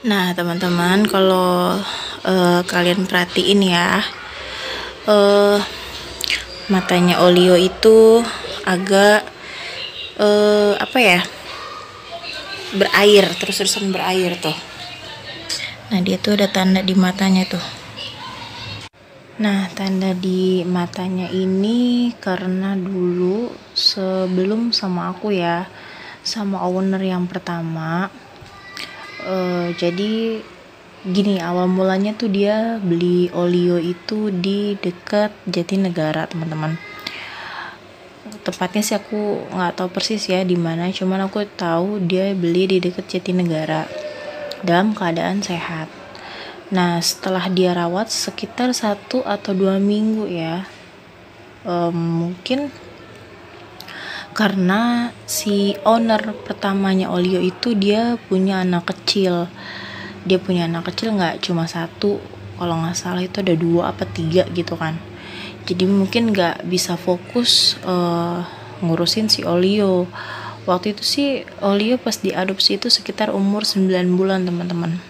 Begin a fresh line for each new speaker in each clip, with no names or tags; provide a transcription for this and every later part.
Nah, teman-teman, kalau kalian perhatiin ya, matanya Olio itu agak apa ya, berair, terus-terusan berair tuh. Nah, dia tuh ada tanda di matanya tuh. Nah, tanda di matanya ini karena dulu sebelum sama aku ya, sama owner yang pertama, jadi gini, awal mulanya tuh dia beli Olio itu di dekat Jatinegara, teman-teman. Tepatnya sih aku nggak tahu persis ya di mana, cuman aku tahu dia beli di dekat Jatinegara dalam keadaan sehat. Nah, setelah dia rawat sekitar 1 atau 2 minggu ya, mungkin karena si owner pertamanya Olio itu dia punya anak kecil. Dia punya anak kecil nggak cuma 1, kalau nggak salah itu ada 2 apa 3 gitu kan. Jadi mungkin nggak bisa fokus ngurusin si Olio. Waktu itu sih Olio pas diadopsi itu sekitar umur 9 bulan, teman-teman.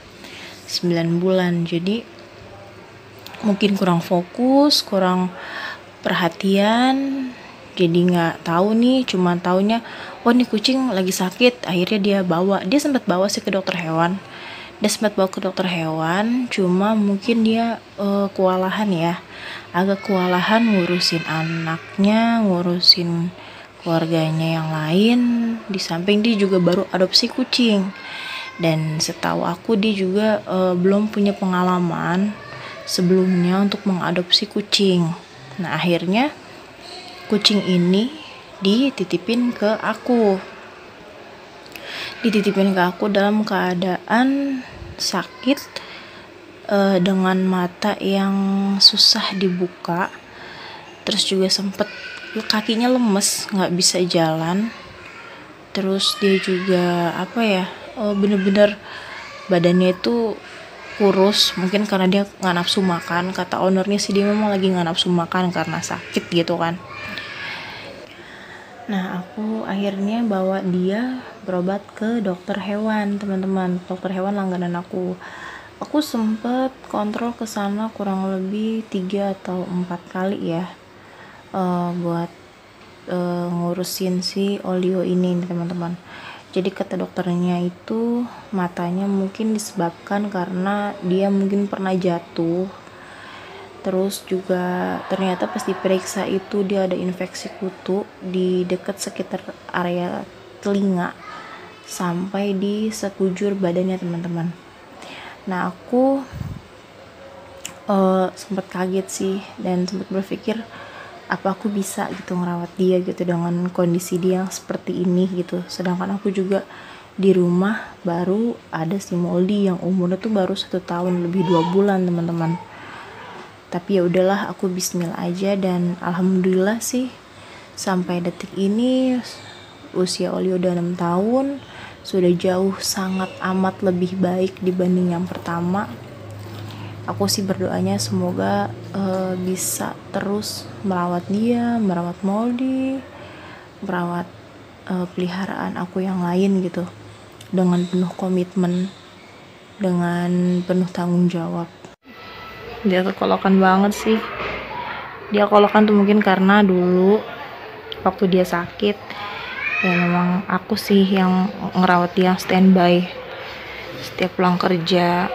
9 bulan. Jadi mungkin kurang fokus, kurang perhatian. Jadi nggak tahu nih, cuma taunya oh nih kucing lagi sakit. Akhirnya dia sempat bawa sih ke dokter hewan. Cuma mungkin dia kewalahan ya, agak kewalahan ngurusin anaknya, ngurusin keluarganya yang lain, di samping dia juga baru adopsi kucing. Dan setahu aku dia juga belum punya pengalaman sebelumnya untuk mengadopsi kucing. Nah, akhirnya kucing ini dititipin ke aku dalam keadaan sakit, dengan mata yang susah dibuka, terus juga sempet kakinya lemes, nggak bisa jalan. Terus dia juga bener-bener badannya itu kurus, mungkin karena dia nggak nafsu makan. Kata ownernya sih dia memang lagi nggak nafsu makan karena sakit gitu kan. Nah, aku akhirnya bawa dia berobat ke dokter hewan, teman-teman. Dokter hewan langganan aku. Aku sempet kontrol ke sana kurang lebih 3 atau 4 kali ya, buat ngurusin si Olio ini nih, teman-teman. Jadi kata dokternya itu matanya mungkin disebabkan karena dia mungkin pernah jatuh. Terus juga ternyata pas diperiksa itu dia ada infeksi kutu di dekat sekitar area telinga sampai di sekujur badannya, teman-teman. Nah, aku sempat kaget sih dan sempat berpikir apa aku bisa gitu ngerawat dia gitu dengan kondisi dia yang seperti ini gitu. Sedangkan aku juga di rumah baru ada si Moldy yang umurnya tuh baru 1 tahun lebih 2 bulan, teman-teman. Tapi ya udahlah, aku bismillah aja, dan alhamdulillah sih sampai detik ini usia Olio udah 6 tahun, sudah jauh sangat amat lebih baik dibanding yang pertama. Aku sih berdoanya semoga bisa terus merawat dia, merawat Moldy, merawat peliharaan aku yang lain gitu, dengan penuh komitmen, dengan penuh tanggung jawab. Dia tuh kolokan banget sih. Dia kolokan tuh mungkin karena dulu waktu dia sakit ya memang aku sih yang ngerawat dia standby setiap pulang kerja,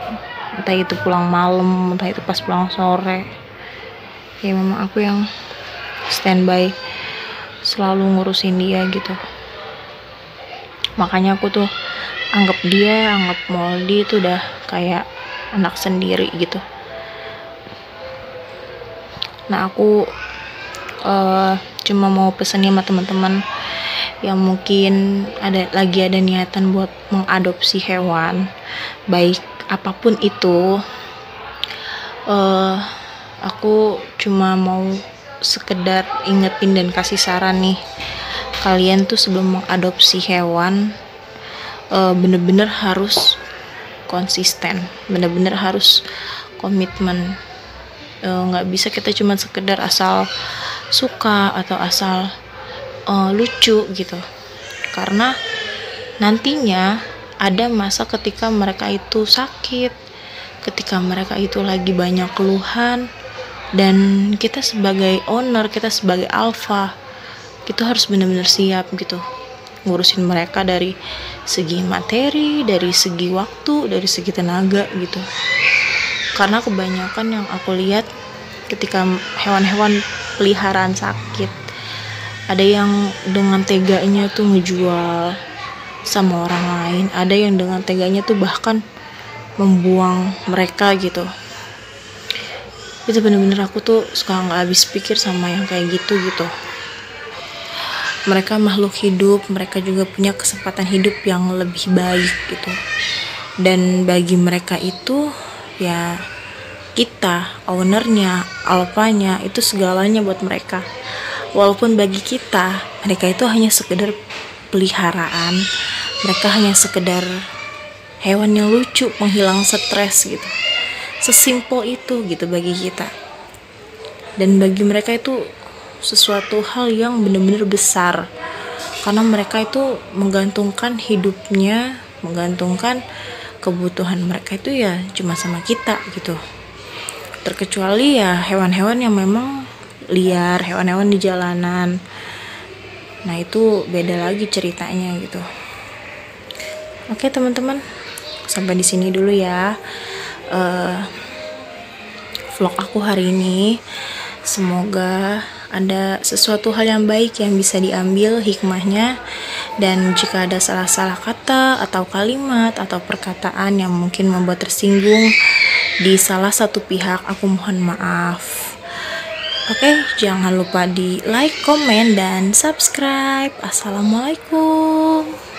entah itu pulang malam, entah itu pas pulang sore. Ya memang aku yang standby selalu ngurusin dia gitu. Makanya aku tuh anggap Moldy itu udah kayak anak sendiri gitu. Nah, aku cuma mau pesen sama teman-teman yang mungkin lagi ada niatan buat mengadopsi hewan, baik apapun itu. Aku cuma mau sekedar ingetin dan kasih saran nih, kalian tuh sebelum mengadopsi hewan bener-bener harus konsisten, bener-bener harus komitmen. Nggak bisa kita cuma sekedar asal suka atau asal lucu gitu, karena nantinya ada masa ketika mereka itu sakit, ketika mereka itu lagi banyak keluhan, dan kita sebagai owner, kita sebagai alpha, itu harus benar-benar siap gitu ngurusin mereka dari segi materi, dari segi waktu, dari segi tenaga gitu. Karena kebanyakan yang aku lihat ketika hewan-hewan peliharaan sakit, ada yang dengan teganya tuh ngejual sama orang lain, ada yang dengan teganya tuh bahkan membuang mereka gitu. Itu bener-bener aku tuh suka nggak habis pikir sama yang kayak gitu. Mereka makhluk hidup, mereka juga punya kesempatan hidup yang lebih baik gitu. Dan bagi mereka itu ya kita, ownernya, alpanya, itu segalanya buat mereka. Walaupun bagi kita, mereka itu hanya sekedar peliharaan, mereka hanya sekedar hewan yang lucu, penghilang stres gitu. Sesimpel itu gitu bagi kita. Dan bagi mereka itu sesuatu hal yang benar-benar besar, karena mereka itu menggantungkan hidupnya, menggantungkan kebutuhan mereka itu ya cuma sama kita gitu. Terkecuali ya hewan-hewan yang memang liar, hewan-hewan di jalanan, nah itu beda lagi ceritanya gitu. Oke teman-teman, sampai di sini dulu ya vlog aku hari ini. Semoga ada sesuatu hal yang baik yang bisa diambil hikmahnya, dan jika ada salah-salah kata atau kalimat atau perkataan yang mungkin membuat tersinggung di salah satu pihak, aku mohon maaf. Oke, jangan lupa di like, komen, dan subscribe. Assalamualaikum.